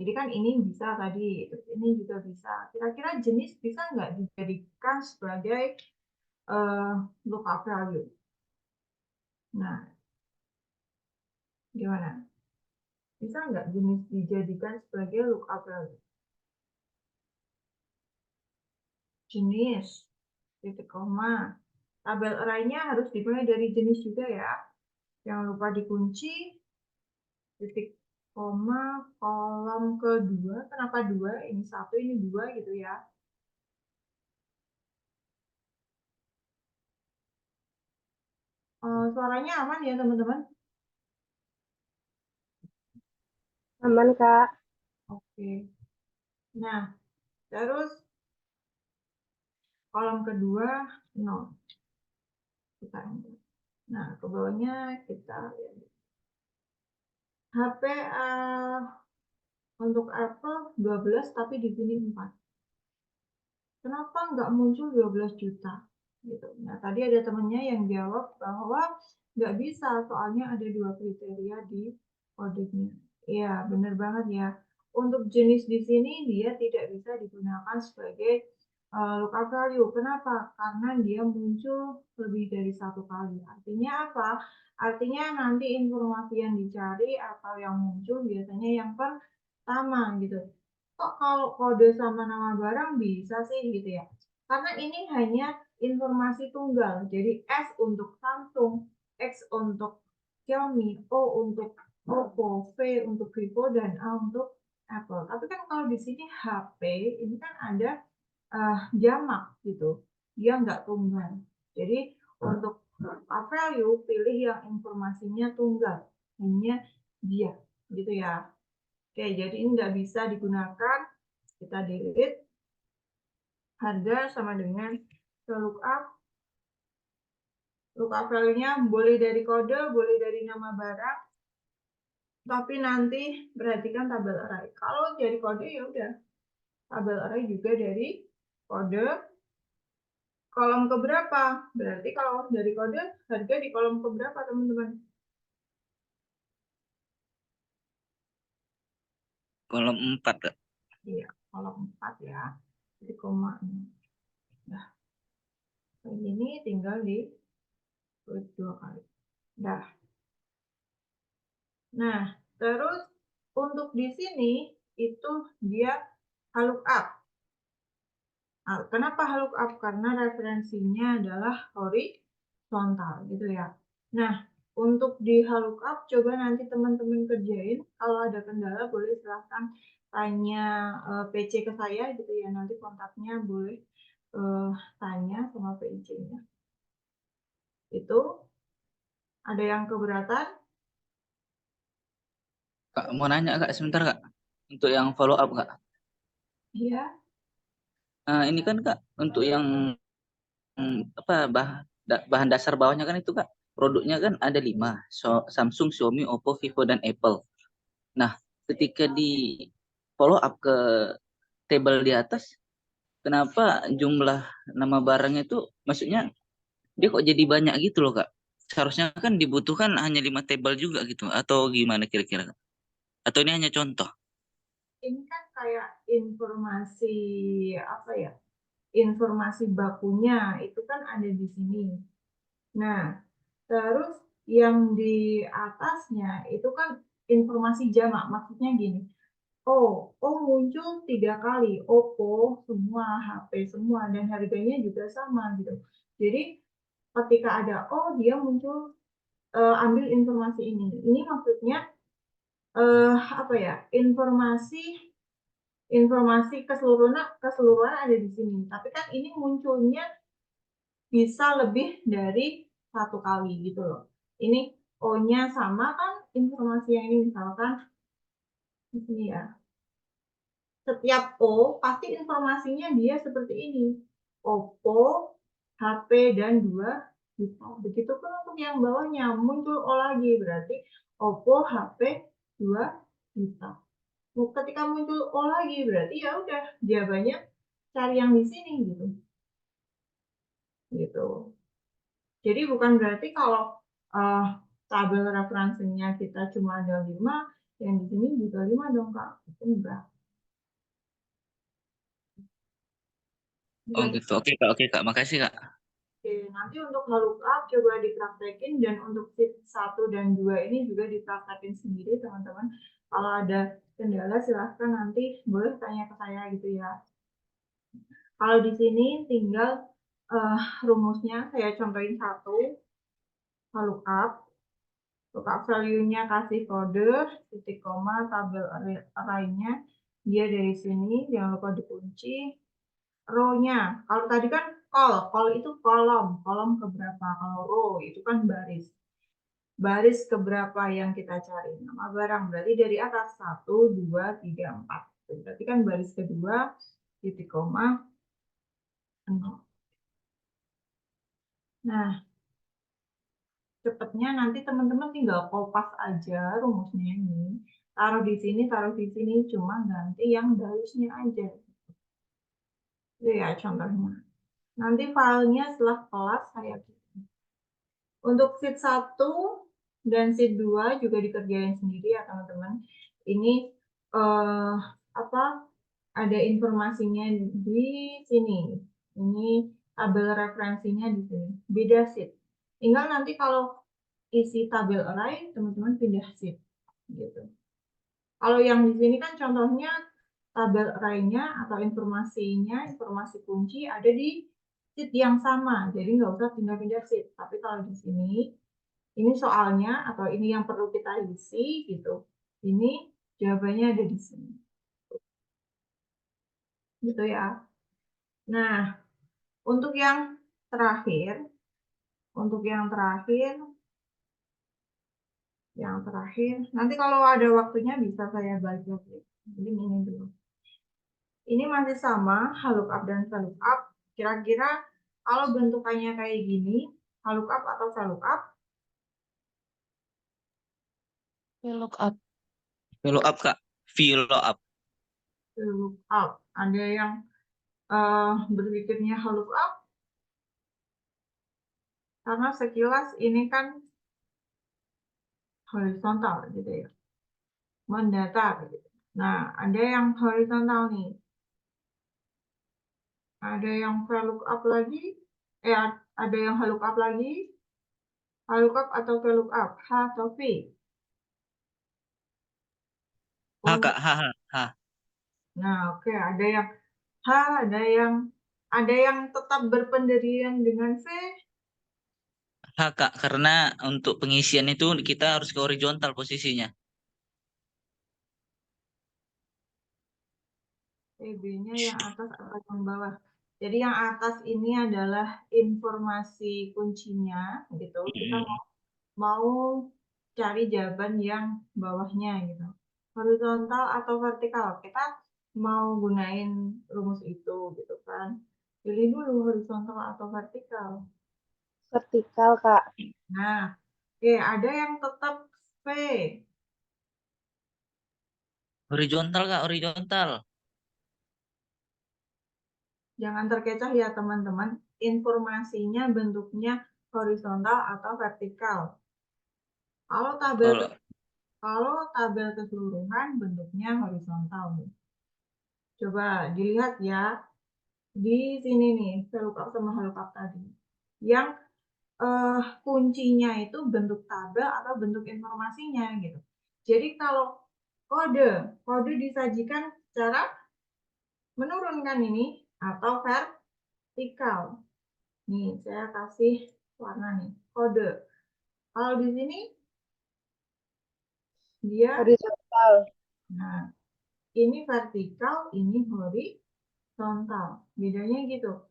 S1: Jadi kan ini bisa tadi, terus ini juga bisa. Kira-kira jenis bisa nggak dijadikan sebagai lookup value? Nah, gimana? Bisa nggak jenis dijadikan sebagai lookup value? Jenis, titik koma. Tabel array-nya harus dimulai dari jenis juga ya. Jangan lupa dikunci, titik koma, kolom kedua. Kenapa 2? Ini 1, ini 2 gitu ya. Suaranya aman ya teman-teman?
S3: Aman, Kak.
S1: Oke. Nah, terus kolom kedua 0. Kita enter. Nah, ke bawahnya kita lihat. HP untuk Apple 12 tapi di sini 4. Kenapa nggak muncul 12 juta? Gitu. Nah, tadi ada temennya yang jawab bahwa nggak bisa, soalnya ada 2 kriteria di kodenya. Iya, benar banget ya. Untuk jenis di sini dia tidak bisa digunakan sebagai lookup value. Kenapa? Karena dia muncul lebih dari 1 kali. Artinya apa? Artinya nanti informasi yang dicari atau yang muncul biasanya yang pertama gitu. Kok kalau kode sama nama barang bisa sih gitu ya? Karena ini hanya informasi tunggal. Jadi S untuk Samsung, X untuk Xiaomi, O untuk Oppo, V untuk Vivo, dan A untuk Apple. Tapi kan kalau di sini HP ini kan ada jamak gitu. Dia nggak tunggal. Jadi untuk value pilih yang informasinya tunggal. Hanya dia gitu ya. Oke, jadi ini nggak bisa digunakan. Kita delete. Harga sama dengan lookup. Lookup value-nya boleh dari kode, boleh dari nama barang. Tapi nanti perhatikan tabel array. Kalau dari kode ya udah. Tabel array juga dari kode. kolom keberapa? Berarti kalau dari kode, harga di kolom keberapa, teman-teman?
S5: Kolom 4 Kak.
S1: Iya, kolom 4 ya. Jadi koma. Nah, kayak gini tinggal di klik 2 kali. Dah. Nah, terus untuk di sini itu dia lookup. Nah, kenapa lookup? Karena referensinya adalah horizontal gitu ya. Nah, untuk di lookup coba nanti teman-teman kerjain. Kalau ada kendala boleh silahkan tanya PC ke saya gitu ya. Nanti kontaknya boleh tanya sama PIC-nya. Itu ada yang keberatan?
S5: Kak, mau nanya Kak sebentar Kak. Untuk yang follow up Kak.
S1: Iya.
S5: Ini kan Kak untuk yang apa bahan dasar bawahnya kan itu Kak. Produknya kan ada 5. Samsung, Xiaomi, Oppo, Vivo dan Apple. Nah, ketika di follow up ke tabel di atas, kenapa jumlah nama barangnya itu maksudnya dia kok jadi banyak gitu loh Kak? Seharusnya kan dibutuhkan hanya 5 tabel juga gitu atau gimana kira-kira Kak? Atau ini hanya contoh?
S1: Ini kan kayak informasi apa ya? Informasi bakunya itu kan ada di sini. Nah, terus yang di atasnya itu kan informasi jamak. Maksudnya gini, muncul 3 kali, Oppo semua, HP semua, dan harganya juga sama gitu. Jadi ketika ada dia muncul, ambil informasi ini. Ini maksudnya apa ya? Informasi keseluruhan ada di sini. Tapi kan ini munculnya bisa lebih dari satu kali gitu loh. Ini O-nya sama kan informasi yang ini misalkan di sini ya. Setiap O pasti informasinya dia seperti ini. Oppo, HP, dan 2 juta. Begitupun untuk yang bawahnya muncul O lagi berarti Oppo, HP, 2 juta. Ketika muncul O lagi berarti ya udah jawabannya cari yang di sini gitu. Gitu. Jadi bukan berarti kalau tabel referensinya kita cuma ada 5, yang di sini juga 5 dong Kak. Itu enggak.
S5: Oh gitu. Oke Kak. Makasih Kak.
S1: Oke, nanti untuk lookup coba dipraktekin dan untuk sheet 1 dan 2 ini juga dipraktekin sendiri teman-teman. Kalau ada kendala silahkan nanti boleh tanya ke saya gitu ya. Kalau di sini tinggal rumusnya saya contohin satu, lookup. Lookup value-nya kasih kode, titik koma, tabel array-nya. Dia dari sini, jangan lupa dikunci. Row-nya, kalau tadi kan call itu kolom keberapa. Kalau row itu kan baris. Baris keberapa yang kita cari? Nama barang, berarti dari atas 1, 2, 3, 4. Berarti kan baris kedua, titik koma, 0. Nah, cepatnya nanti teman-teman tinggal kopas aja rumusnya ini. Taruh di sini, cuma ganti yang barisnya aja. Itu ya contohnya. Nanti filenya setelah kelas saya kirim. Untuk sheet 1 dan sheet 2 juga dikerjain sendiri ya teman-teman. Ini apa? Ada informasinya di sini. Ini tabel referensinya di sini. Beda sheet. Tinggal nanti kalau isi tabel array, teman-teman pindah sheet. Gitu. Kalau yang di sini kan contohnya tabel array-nya atau informasinya, informasi kunci ada di sheet yang sama. Jadi nggak usah pindah-pindah sheet. Tapi kalau di sini, ini soalnya atau ini yang perlu kita isi gitu. Ini jawabannya ada di sini. Gitu ya. Nah, untuk yang terakhir, nanti kalau ada waktunya bisa saya balik lagi. Jadi ini dulu. Ini masih sama, lookup dan VLOOKUP. Kira-kira kalau bentukannya kayak gini, lookup atau VLOOKUP?
S2: VLOOKUP.
S5: Follow up Kak. Follow up.
S1: VLOOKUP. Ada yang berpikirnya lookup? Karena sekilas ini kan horizontal gitu ya, mendatar gitu. Nah, ada yang horizontal nih. Ada yang VLOOKUP lagi, ada yang VLOOKUP lagi, VLOOKUP atau VLOOKUP, H atau V.
S5: H Kak, H.
S1: Nah, oke, ada yang H, ada yang tetap berpendirian dengan V.
S5: H Kak, karena untuk pengisian itu kita harus ke horizontal posisinya.
S1: B-nya yang atas atau yang bawah. Jadi yang atas ini adalah informasi kuncinya, gitu. Kita mau cari jawaban yang bawahnya, gitu. Horizontal atau vertikal, kita mau gunain rumus itu, gitu kan. Pilih dulu horizontal atau vertikal.
S3: Vertikal, Kak.
S1: Nah, oke, ada yang tetap V.
S5: Horizontal Kak, horizontal.
S1: Jangan terkecoh ya teman-teman, informasinya bentuknya horizontal atau vertikal. Kalau tabel keseluruhan bentuknya horizontal. Coba dilihat ya, di sini nih, VLOOKUP sama VLOOKUP tadi. Yang kuncinya itu bentuk tabel atau bentuk informasinya gitu. Jadi kalau kode disajikan secara menurunkan ini atau vertikal. Nih, saya kasih warna nih, kode. Kalau di sini dia,
S3: Horizontal.
S1: nah, ini vertikal, ini horizontal. Bedanya gitu.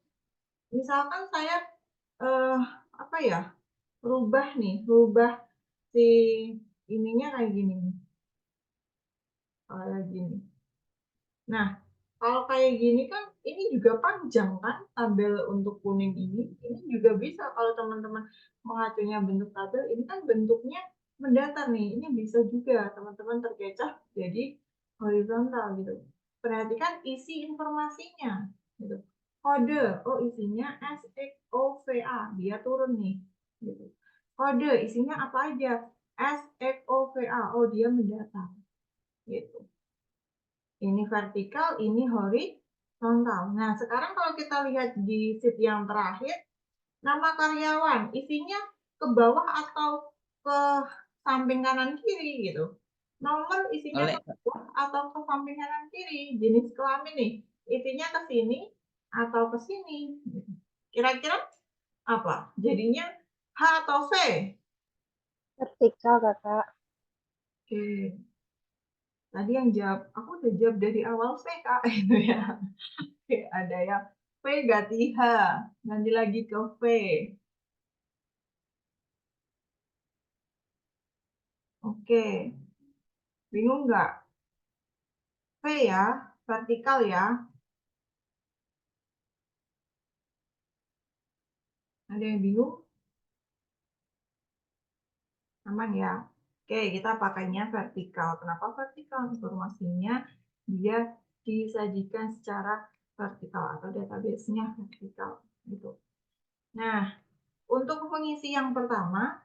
S1: Misalkan saya apa ya, rubah si ininya kayak gini. Kayak gini. Nah, kalau kayak gini kan ini juga panjang kan tabel untuk kuning ini juga bisa kalau teman-teman mengacunya bentuk tabel ini kan bentuknya mendatar nih, ini bisa juga teman-teman terkecoh jadi horizontal gitu. Perhatikan isi informasinya gitu. Kode, oh isinya SXOVA, dia turun nih gitu. Kode isinya apa aja? SXOVA, oh dia mendatar gitu. Ini vertikal, ini horizontal. Nah, sekarang kalau kita lihat di sheet yang terakhir, nama karyawan isinya ke bawah atau ke samping kanan kiri gitu. Nomor isinya ke bawah atau ke samping kanan kiri. Jenis kelamin nih, isinya ke sini atau ke sini. Kira-kira apa? Jadinya H atau V?
S3: Vertikal, Kakak.
S1: Oke. Tadi yang jawab, aku udah jawab dari awal V, Kak. Itu ya. Oke, ada yang V ganti H, nanti lagi ke V. Oke, bingung nggak? V ya, vertikal ya. Ada yang bingung? Aman ya? Oke, kita pakainya vertikal. Kenapa vertikal? Informasinya dia disajikan secara vertikal atau database-nya vertikal. Gitu. Nah, untuk mengisi yang pertama,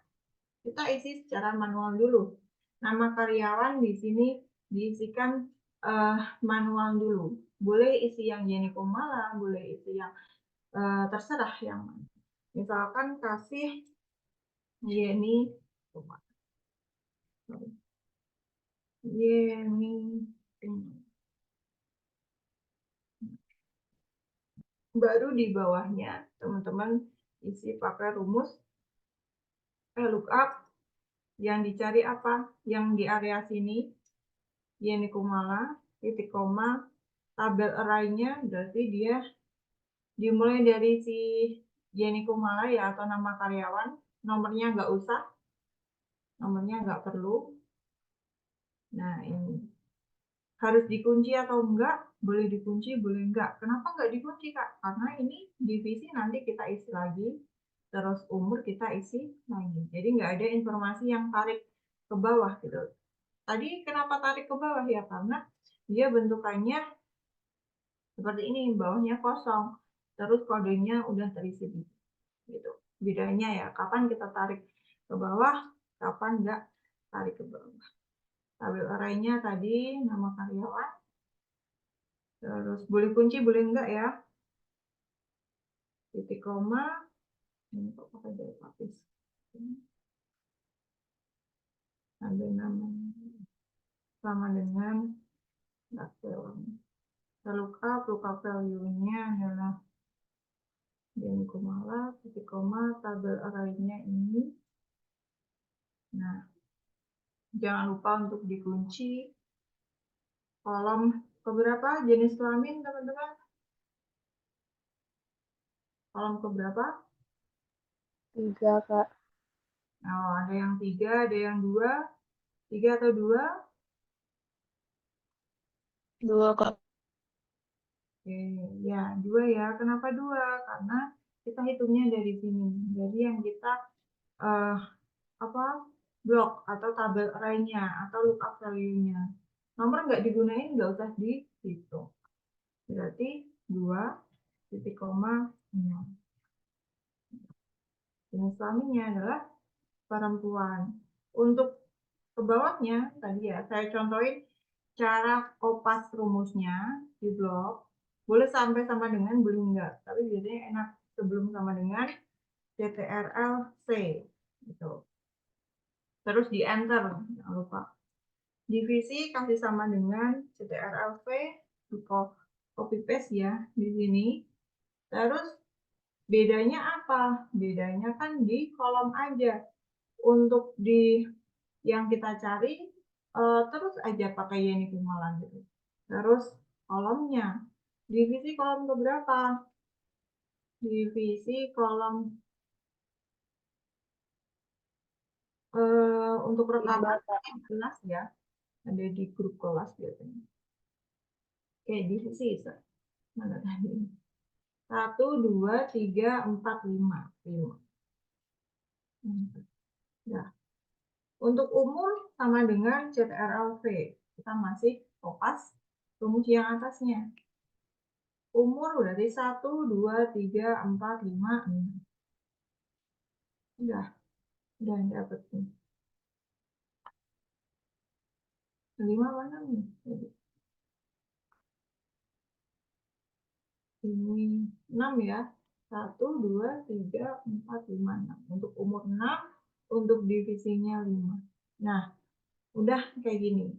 S1: kita isi secara manual dulu. Nama karyawan di sini diisikan manual dulu. Boleh isi yang Yeni Kumala, boleh isi yang terserah yang misalkan kasih Yeni Kumala. Yeni Kumala. Baru di bawahnya teman-teman isi pakai rumus lookup. Yang dicari apa? Yang di area sini Yeni Kumala, titik koma, tabel array-nya berarti dia dimulai dari si Yeni Kumala ya atau nama karyawan, nomornya nggak usah, nomornya nggak perlu. Nah ini harus dikunci atau enggak? Boleh dikunci, boleh enggak. Kenapa nggak dikunci Kak? Karena ini divisi nanti kita isi lagi, terus umur kita isi lagi. Jadi nggak ada informasi yang tarik ke bawah gitu. Tadi kenapa tarik ke bawah ya? Karena dia bentukannya seperti ini, bawahnya kosong, terus kodenya udah terisi gitu. bedanya ya, kapan kita tarik ke bawah, kapan nggak tarik ke bawah. Tabel arraynya tadi nama karyawan, terus boleh kunci boleh enggak ya, titik koma, ini kok pakai garis lapis, ada nama sama dengan value. Lookup value-nya adalah Jenny Kumala, titik koma, tabel arraynya ini. Nah, jangan lupa untuk dikunci kolom keberapa jenis kelamin, teman-teman? Kolom keberapa?
S3: 3, Kak.
S1: Oh, ada yang 3, ada yang 2. 3 atau 2?
S2: 2, Kak.
S1: Oke, ya 2 ya. Kenapa 2? Karena kita hitungnya dari sini. Jadi yang kita blok atau tabel arraynya atau lookup value-nya. Nomor nggak digunain, nggak usah dihitung. Berarti 2, titik koma, 0. Jenis kelaminnya adalah perempuan. Untuk ke bawahnya, tadi ya, saya contohin cara kopas rumusnya di blok. Boleh sampai sama dengan, boleh enggak. Tapi biasanya enak sebelum sama dengan CTRL-C. Gitu. Terus di enter, jangan lupa. Divisi kasih sama dengan CTRL-V, copy paste ya di sini. Terus bedanya apa? Bedanya kan di kolom aja. Untuk di yang kita cari terus aja pakai Yeni Kumala gitu. Terus kolomnya, divisi kolom keberapa? Divisi kolom untuk rekaman kelas ya, ada di grup kelas biasanya. Oke, divisi mana tadi? 1, 2, 3, 4, 5. 5. Nah, untuk umur sama dengan CTRL-V. Kita masih kopas rumus yang atasnya. Umur berarti 1, 2, 3, 4, 5, 6. Udah dapet nih. 5 mana nih? Ini 6 ya. 1, 2, 3, 4, 5, 6. Untuk umur 6, untuk divisinya 5. Nah, udah kayak gini.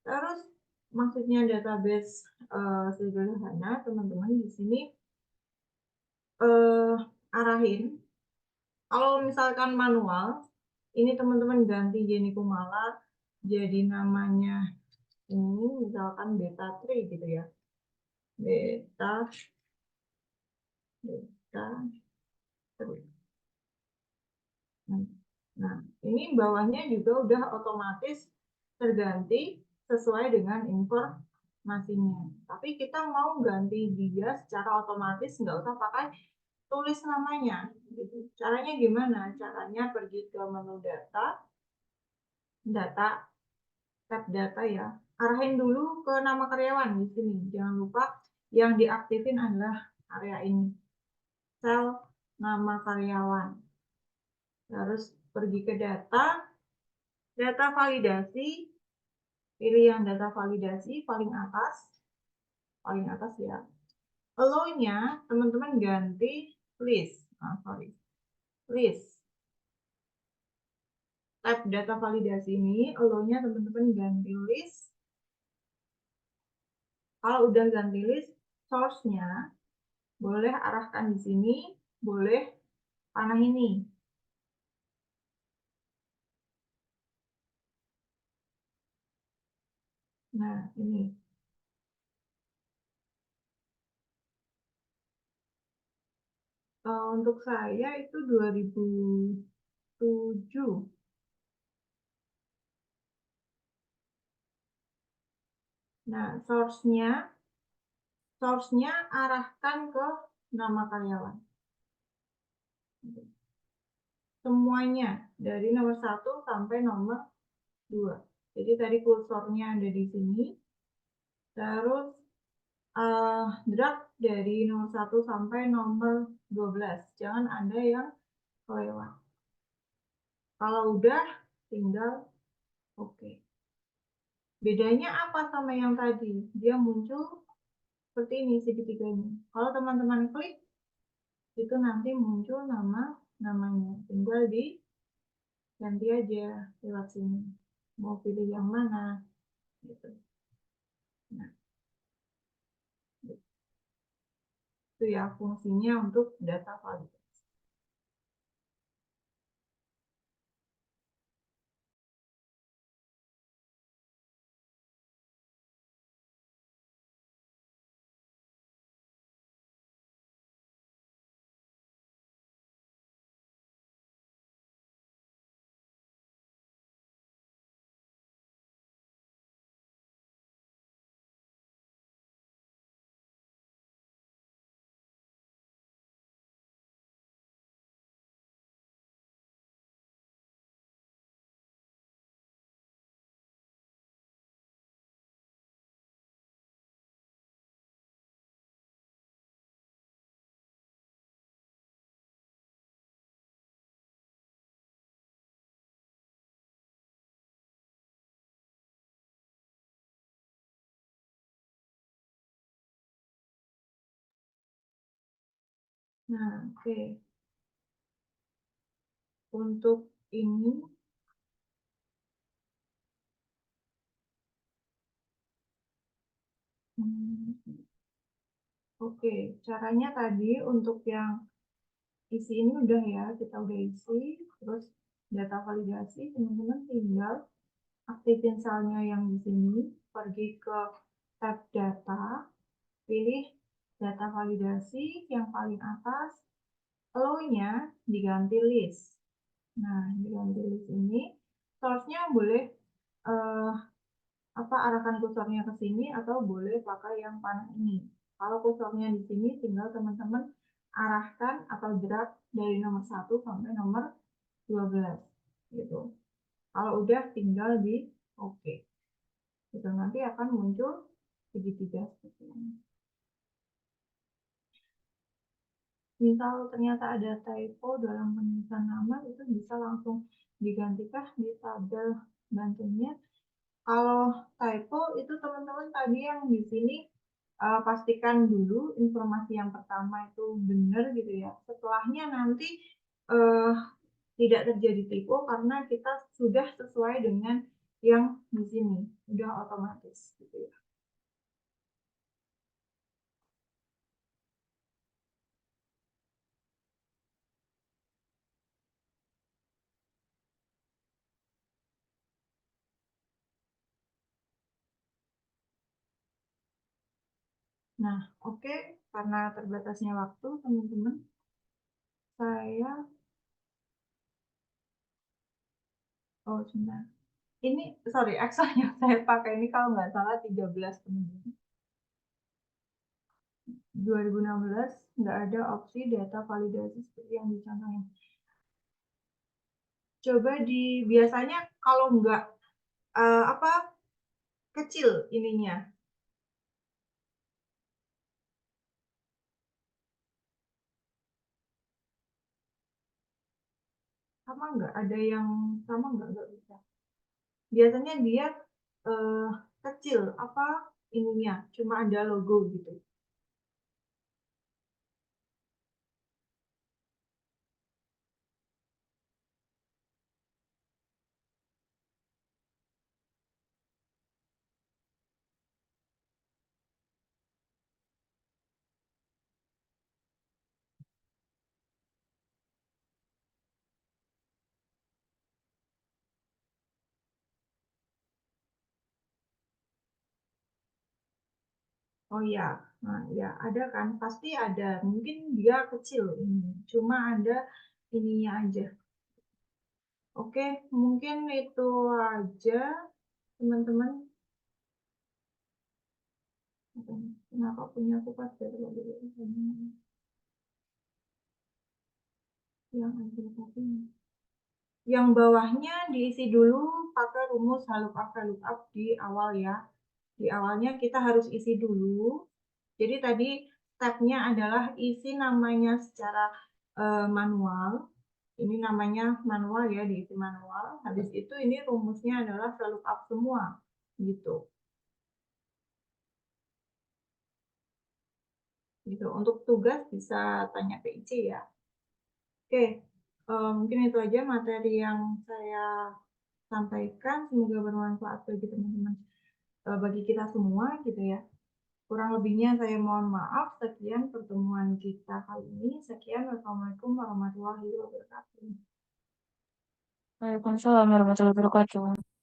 S1: Terus maksudnya database sederhana, teman-teman di sini arahin. Kalau misalkan manual, ini teman-teman ganti Jenny Kumala jadi namanya ini misalkan beta 3 gitu ya. Beta 3. Nah, ini bawahnya juga udah otomatis terganti sesuai dengan informasinya. Tapi kita mau ganti dia secara otomatis, nggak usah pakai tulis namanya. Gitu. Caranya gimana? Caranya pergi ke menu data, tab data ya. Arahin dulu ke nama karyawan di sini. Jangan lupa yang diaktifin adalah area ini. Sel nama karyawan. Terus pergi ke data validasi, pilih yang data validasi paling atas ya. Allow-nya teman-teman ganti list. List. Tab data validasi ini, allow-nya teman-teman ganti list. Kalau udah ganti list, source-nya boleh arahkan di sini, boleh panah ini. Nah, ini. Untuk saya itu 2007. Nah, source-nya arahkan ke nama karyawan. Semuanya dari nomor 1 sampai nomor 2. Jadi tadi kursornya ada di sini. Terus drag dari nomor 1 sampai nomor 12. Jangan ada yang kelewat. Kalau udah, tinggal oke. Bedanya apa sama yang tadi? Dia muncul seperti ini segitiganya. Kalau teman-teman klik, itu nanti muncul namanya. Tinggal ganti aja lewat sini. Mau pilih yang mana, gitu. Nah, itu ya fungsinya untuk data validasi. Nah, oke. Untuk ini, oke, caranya tadi untuk yang isi ini udah ya, kita udah isi, terus data validasi, teman-teman tinggal aktifin salnya yang di sini, pergi ke tab data, pilih data validasi yang paling atas, allow-nya diganti list. Nah, diganti list ini, source-nya boleh arahkan kursornya ke sini atau boleh pakai yang panah ini. Kalau kursornya di sini, tinggal teman-teman arahkan atau drag dari nomor 1 sampai nomor 12 gitu. Kalau udah tinggal di oke. Gitu, nanti akan muncul segitiga seperti ini. Misal ternyata ada typo dalam penulisan nama, itu bisa langsung digantikah di tabel bantunya. Kalau typo itu teman-teman tadi yang di sini pastikan dulu informasi yang pertama itu benar gitu ya. Setelahnya nanti tidak terjadi typo karena kita sudah sesuai dengan yang di sini, sudah otomatis gitu ya. Nah, oke, karena terbatasnya waktu, teman-teman, saya sebentar. Ini, sorry, Excel yang saya pakai ini kalau nggak salah 13, teman-teman. 2016 nggak ada opsi data validasi seperti yang dicontohkan. Coba biasanya kalau nggak kecil ininya. Sama nggak? Ada yang sama nggak bisa. Biasanya dia kecil ininya, cuma ada logo gitu. Oh ya, nah ya ada kan, pasti ada. Mungkin dia kecil ini, cuma ada ininya aja. Oke, mungkin itu aja, teman-teman. Kenapa punya aku pas dari yang bawahnya diisi dulu pakai rumus lookup VLOOKUP di awal ya. Di awalnya kita harus isi dulu. Jadi tadi stepnya adalah isi namanya secara manual. Ini namanya manual ya, diisi manual. Habis itu ini rumusnya adalah VLOOKUP semua, gitu. Gitu. Untuk tugas bisa tanya ke IC ya. Oke, mungkin itu aja materi yang saya sampaikan. Semoga bermanfaat bagi teman-teman, bagi kita semua gitu ya. Kurang lebihnya saya mohon maaf. Sekian pertemuan kita kali ini. Sekian, wassalamualaikum warahmatullahi wabarakatuh.
S2: Waalaikumsalam warahmatullahi wabarakatuh.